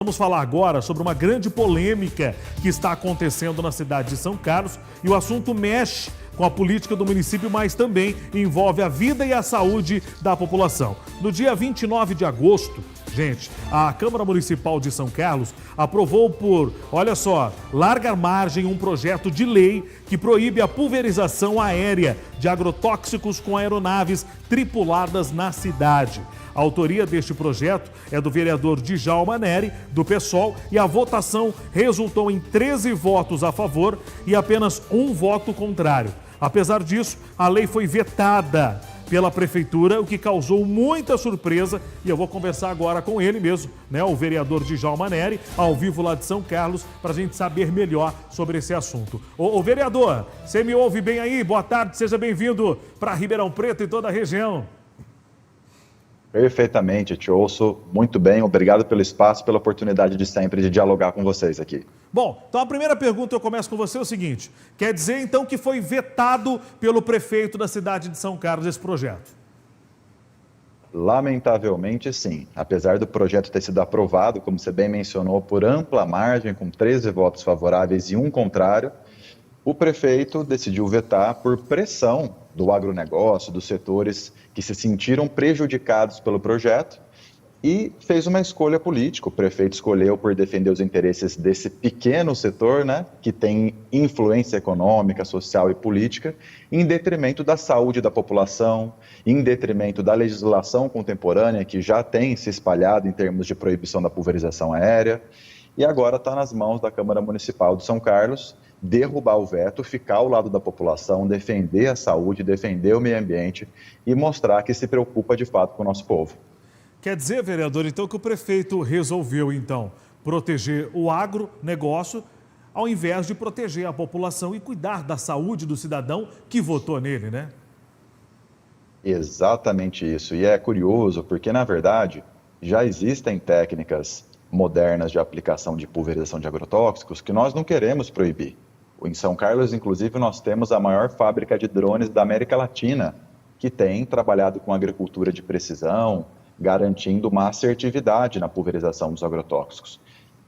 Vamos falar agora sobre uma grande polêmica que está acontecendo na cidade de São Carlos e o assunto mexe com a política do município, mas também envolve a vida e a saúde da população. No dia 29 de agosto, gente, a Câmara Municipal de São Carlos aprovou por, olha só, larga margem um projeto de lei que proíbe a pulverização aérea de agrotóxicos com aeronaves tripuladas na cidade. A autoria deste projeto é do vereador Djalma Neri, do PSOL, e a votação resultou em 13 votos a favor e apenas um voto contrário. Apesar disso, a lei foi vetada pela prefeitura, o que causou muita surpresa, e eu vou conversar agora com ele mesmo, né, o vereador Djalma Neri, ao vivo lá de São Carlos, para a gente saber melhor sobre esse assunto. Ô vereador, você me ouve bem aí? Boa tarde, seja bem-vindo para Ribeirão Preto e toda a região. Perfeitamente, te ouço muito bem. Obrigado pelo espaço, pela oportunidade de sempre de dialogar com vocês aqui. Bom, então a primeira pergunta eu começo com você é o seguinte: quer dizer então que foi vetado pelo prefeito da cidade de São Carlos esse projeto? Lamentavelmente, sim. Apesar do projeto ter sido aprovado, como você bem mencionou, por ampla margem, com 13 votos favoráveis e um contrário, o prefeito decidiu vetar por pressão do agronegócio, dos setores que se sentiram prejudicados pelo projeto e fez uma escolha política. O prefeito escolheu por defender os interesses desse pequeno setor, né, que tem influência econômica, social e política, em detrimento da saúde da população, em detrimento da legislação contemporânea que já tem se espalhado em termos de proibição da pulverização aérea. E agora está nas mãos da Câmara Municipal de São Carlos derrubar o veto, ficar ao lado da população, defender a saúde, defender o meio ambiente e mostrar que se preocupa de fato com o nosso povo. Quer dizer, vereador, então que o prefeito resolveu, então, proteger o agronegócio ao invés de proteger a população e cuidar da saúde do cidadão que votou nele, né? Exatamente isso. E é curioso porque, na verdade, já existem técnicas modernas de aplicação de pulverização de agrotóxicos que nós não queremos proibir. Em São Carlos, inclusive, nós temos a maior fábrica de drones da América Latina, que tem trabalhado com agricultura de precisão, garantindo uma assertividade na pulverização dos agrotóxicos.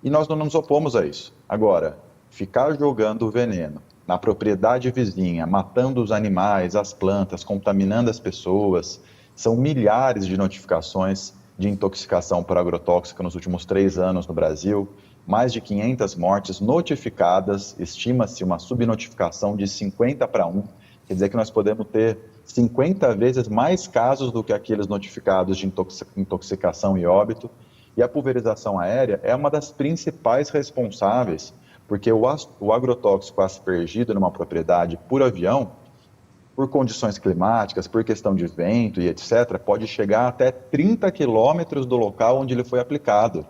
E nós não nos opomos a isso. Agora, ficar jogando veneno na propriedade vizinha, matando os animais, as plantas, contaminando as pessoas, são milhares de notificações de intoxicação por agrotóxico nos últimos 3 anos no Brasil, mais de 500 mortes notificadas, estima-se uma subnotificação de 50 para 1, quer dizer que nós podemos ter 50 vezes mais casos do que aqueles notificados de intoxicação e óbito, e a pulverização aérea é uma das principais responsáveis, porque o agrotóxico aspergido numa propriedade por avião, por condições climáticas, por questão de vento e etc., pode chegar até 30 quilômetros do local onde ele foi aplicado.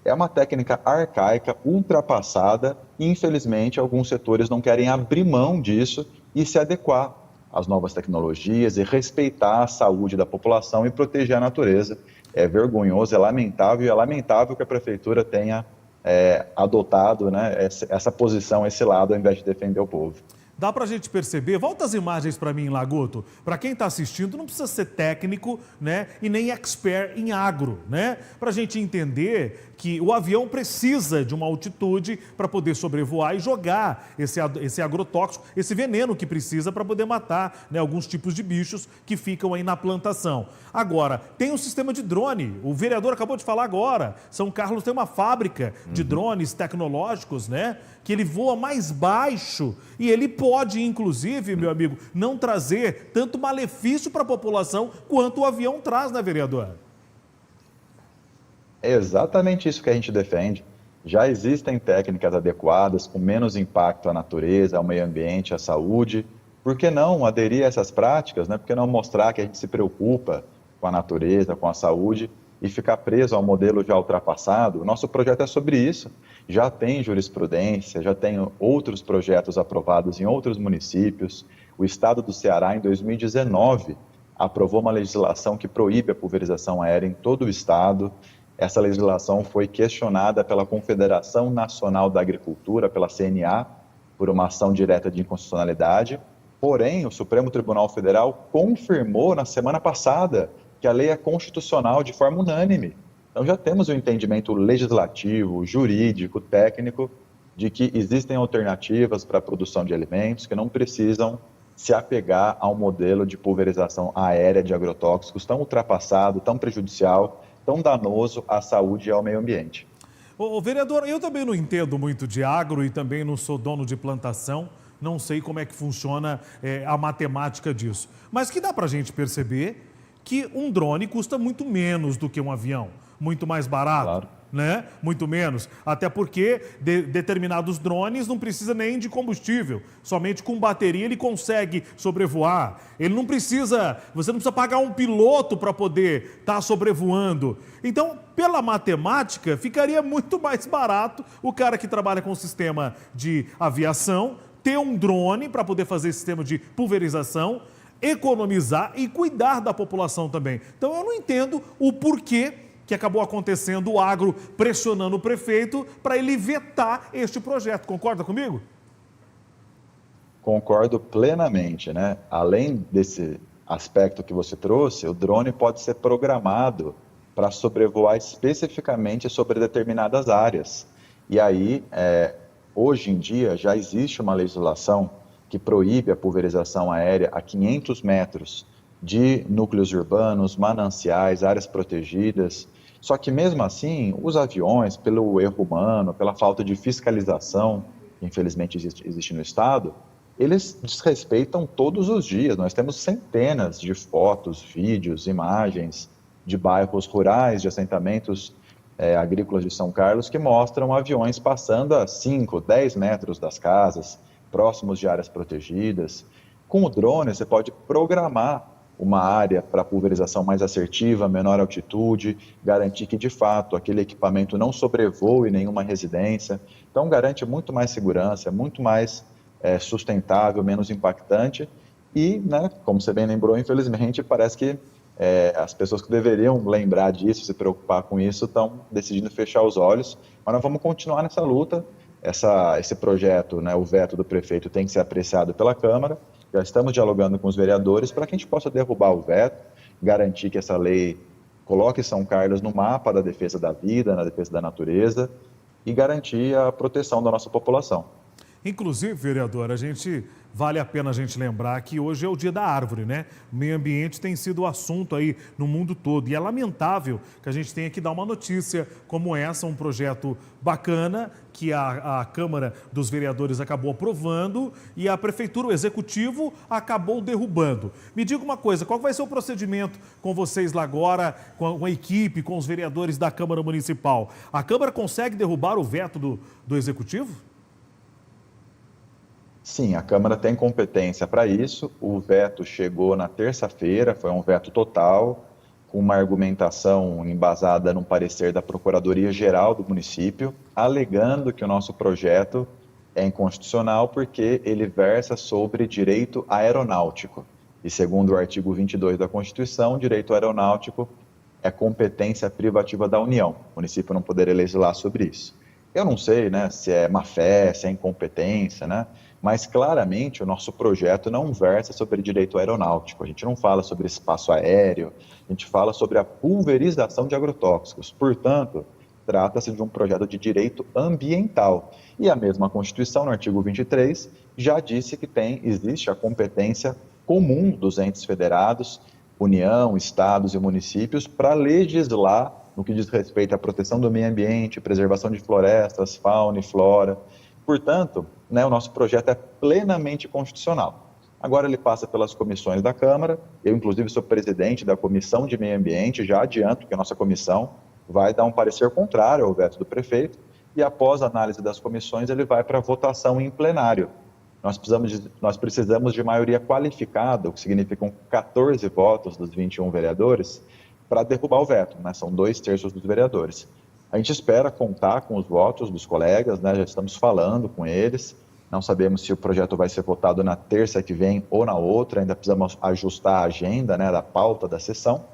É uma técnica arcaica, ultrapassada, e infelizmente alguns setores não querem abrir mão disso e se adequar às novas tecnologias e respeitar a saúde da população e proteger a natureza. É vergonhoso, é lamentável, e é lamentável que a prefeitura tenha adotado, né, essa posição, esse lado, ao invés de defender o povo. Dá pra gente perceber, volta as imagens para mim, Lagoto. Para quem está assistindo, não precisa ser técnico, né, e nem expert em agro, né? Para a gente entender que o avião precisa de uma altitude para poder sobrevoar e jogar esse agrotóxico, esse veneno que precisa para poder matar, né, alguns tipos de bichos que ficam aí na plantação. Agora, tem um sistema de drone, o vereador acabou de falar agora, São Carlos tem uma fábrica de drones tecnológicos, né, que ele voa mais baixo e ele pode, inclusive, meu amigo, não trazer tanto malefício para a população quanto o avião traz, né, vereador? É exatamente isso que a gente defende. Já existem técnicas adequadas, com menos impacto à natureza, ao meio ambiente, à saúde. Por que não aderir a essas práticas, né? Por que não mostrar que a gente se preocupa com a natureza, com a saúde e ficar preso ao modelo já ultrapassado? O nosso projeto é sobre isso. Já tem jurisprudência, já tem outros projetos aprovados em outros municípios. O estado do Ceará, em 2019, aprovou uma legislação que proíbe a pulverização aérea em todo o estado. Essa legislação foi questionada pela Confederação Nacional da Agricultura, pela CNA, por uma ação direta de inconstitucionalidade. Porém, o Supremo Tribunal Federal confirmou na semana passada que a lei é constitucional de forma unânime. Então já temos um entendimento legislativo, jurídico, técnico, de que existem alternativas para a produção de alimentos que não precisam se apegar ao modelo de pulverização aérea de agrotóxicos tão ultrapassado, tão prejudicial, tão danoso à saúde e ao meio ambiente. Ô, vereador, eu também não entendo muito de agro e também não sou dono de plantação, não sei como é que funciona a matemática disso. Mas que dá para a gente perceber que um drone custa muito menos do que um avião, muito mais barato. Claro. Né? Muito menos, até porque determinados drones não precisa nem de combustível, somente com bateria ele consegue sobrevoar. Ele não precisa, você não precisa pagar um piloto para poder estar sobrevoando. Então, pela matemática, ficaria muito mais barato o cara que trabalha com o sistema de aviação ter um drone para poder fazer esse sistema de pulverização, economizar e cuidar da população também. Então, eu não entendo o porquê que acabou acontecendo, o agro pressionando o prefeito para ele vetar este projeto. Concorda comigo? Concordo plenamente, né? Além desse aspecto que você trouxe, o drone pode ser programado para sobrevoar especificamente sobre determinadas áreas. E aí, hoje em dia, já existe uma legislação que proíbe a pulverização aérea a 500 metros de núcleos urbanos, mananciais, áreas protegidas. Só que mesmo assim, os aviões, pelo erro humano, pela falta de fiscalização, que infelizmente existe no Estado, eles desrespeitam todos os dias. Nós temos centenas de fotos, vídeos, imagens de bairros rurais, de assentamentos agrícolas de São Carlos, que mostram aviões passando a 5, 10 metros das casas, próximos de áreas protegidas. Com o drone, você pode programar uma área para pulverização mais assertiva, menor altitude, garantir que, de fato, aquele equipamento não sobrevoe nenhuma residência. Então, garante muito mais segurança, muito mais sustentável, menos impactante. E, né, como você bem lembrou, infelizmente, parece que as pessoas que deveriam lembrar disso, se preocupar com isso, estão decidindo fechar os olhos. Mas nós vamos continuar nessa luta. Esse projeto, né, o veto do prefeito, tem que ser apreciado pela Câmara. Já estamos dialogando com os vereadores para que a gente possa derrubar o veto, garantir que essa lei coloque São Carlos no mapa da defesa da vida, na defesa da natureza e garantir a proteção da nossa população. Inclusive, vereador, vale a pena a gente lembrar que hoje é o Dia da Árvore, né? O meio ambiente tem sido o assunto aí no mundo todo e é lamentável que a gente tenha que dar uma notícia como essa, um projeto bacana que a Câmara dos Vereadores acabou aprovando e a Prefeitura, o Executivo, acabou derrubando. Me diga uma coisa, qual vai ser o procedimento com vocês lá agora, com a equipe, com os vereadores da Câmara Municipal? A Câmara consegue derrubar o veto do Executivo? Sim, a Câmara tem competência para isso. O veto chegou na terça-feira, foi um veto total, com uma argumentação embasada num parecer da Procuradoria-Geral do município, alegando que o nosso projeto é inconstitucional porque ele versa sobre direito aeronáutico. E segundo o artigo 22 da Constituição, direito aeronáutico é competência privativa da União. O município não poderia legislar sobre isso. Eu não sei, né, se é má-fé, se é incompetência, né? Mas claramente o nosso projeto não versa sobre direito aeronáutico, a gente não fala sobre espaço aéreo, a gente fala sobre a pulverização de agrotóxicos. Portanto, trata-se de um projeto de direito ambiental. E a mesma Constituição, no artigo 23, já disse que existe a competência comum dos entes federados, União, estados e municípios, para legislar no que diz respeito à proteção do meio ambiente, preservação de florestas, fauna e flora. Portanto, né, o nosso projeto é plenamente constitucional. Agora ele passa pelas comissões da Câmara, eu inclusive sou presidente da Comissão de Meio Ambiente, já adianto que a nossa comissão vai dar um parecer contrário ao veto do prefeito e após a análise das comissões ele vai para votação em plenário. Nós precisamos de maioria qualificada, o que significam 14 votos dos 21 vereadores, para derrubar o veto, né? São 2/3 dos vereadores. A gente espera contar com os votos dos colegas, né? Já estamos falando com eles, não sabemos se o projeto vai ser votado na terça que vem ou na outra, ainda precisamos ajustar a agenda, né, da pauta da sessão,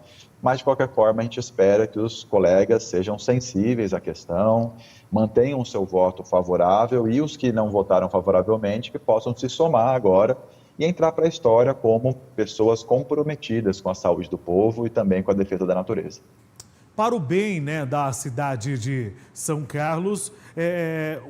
mas de qualquer forma a gente espera que os colegas sejam sensíveis à questão, mantenham o seu voto favorável e os que não votaram favoravelmente que possam se somar agora e entrar para a história como pessoas comprometidas com a saúde do povo e também com a defesa da natureza. para o bem, né, da cidade de São Carlos.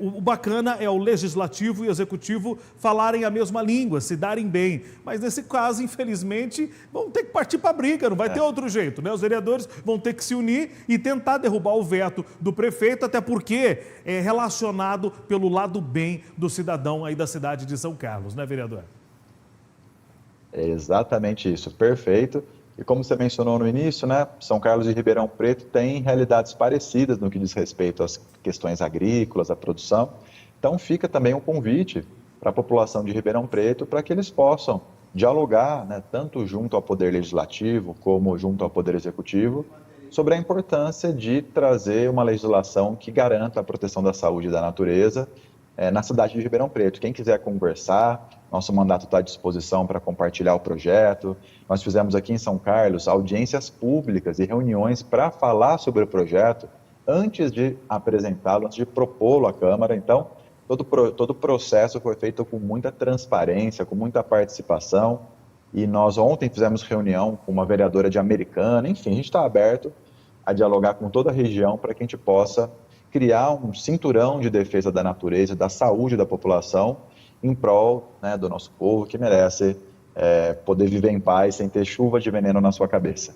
O bacana é o Legislativo e o Executivo falarem a mesma língua, se darem bem. Mas nesse caso, infelizmente, vão ter que partir para a briga, não vai ter outro jeito, né? Os vereadores vão ter que se unir e tentar derrubar o veto do prefeito, até porque é relacionado pelo lado bem do cidadão aí da cidade de São Carlos, né, vereador? É exatamente isso, perfeito. E como você mencionou no início, né, São Carlos e Ribeirão Preto têm realidades parecidas no que diz respeito às questões agrícolas, à produção. Então fica também um convite para a população de Ribeirão Preto para que eles possam dialogar, né, tanto junto ao Poder Legislativo como junto ao Poder Executivo, sobre a importância de trazer uma legislação que garanta a proteção da saúde e da natureza na cidade de Ribeirão Preto. Quem quiser conversar, nosso mandato está à disposição para compartilhar o projeto. Nós fizemos aqui em São Carlos audiências públicas e reuniões para falar sobre o projeto antes de apresentá-lo, antes de propô-lo à Câmara. Então, todo o processo foi feito com muita transparência, com muita participação. E nós ontem fizemos reunião com uma vereadora de Americana. Enfim, a gente está aberto a dialogar com toda a região para que a gente possa criar um cinturão de defesa da natureza, da saúde da população, em prol, né, do nosso povo que merece poder viver em paz sem ter chuva de veneno na sua cabeça.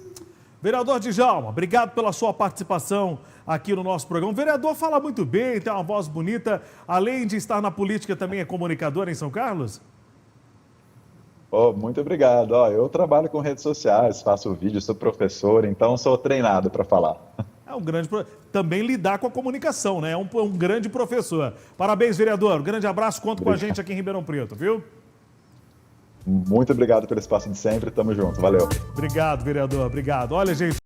Vereador Djalma, obrigado pela sua participação aqui no nosso programa. O vereador fala muito bem, tem uma voz bonita. Além de estar na política, também é comunicador em São Carlos? Oh, muito obrigado. Eu trabalho com redes sociais, faço vídeo, sou professor, então sou treinado para falar. É um grande... Também lidar com a comunicação, né? É um grande professor. Parabéns, vereador. Um grande abraço. Conta com a gente aqui em Ribeirão Preto, viu? Muito obrigado pelo espaço de sempre. Tamo junto. Valeu. Obrigado, vereador. Obrigado. Olha, gente...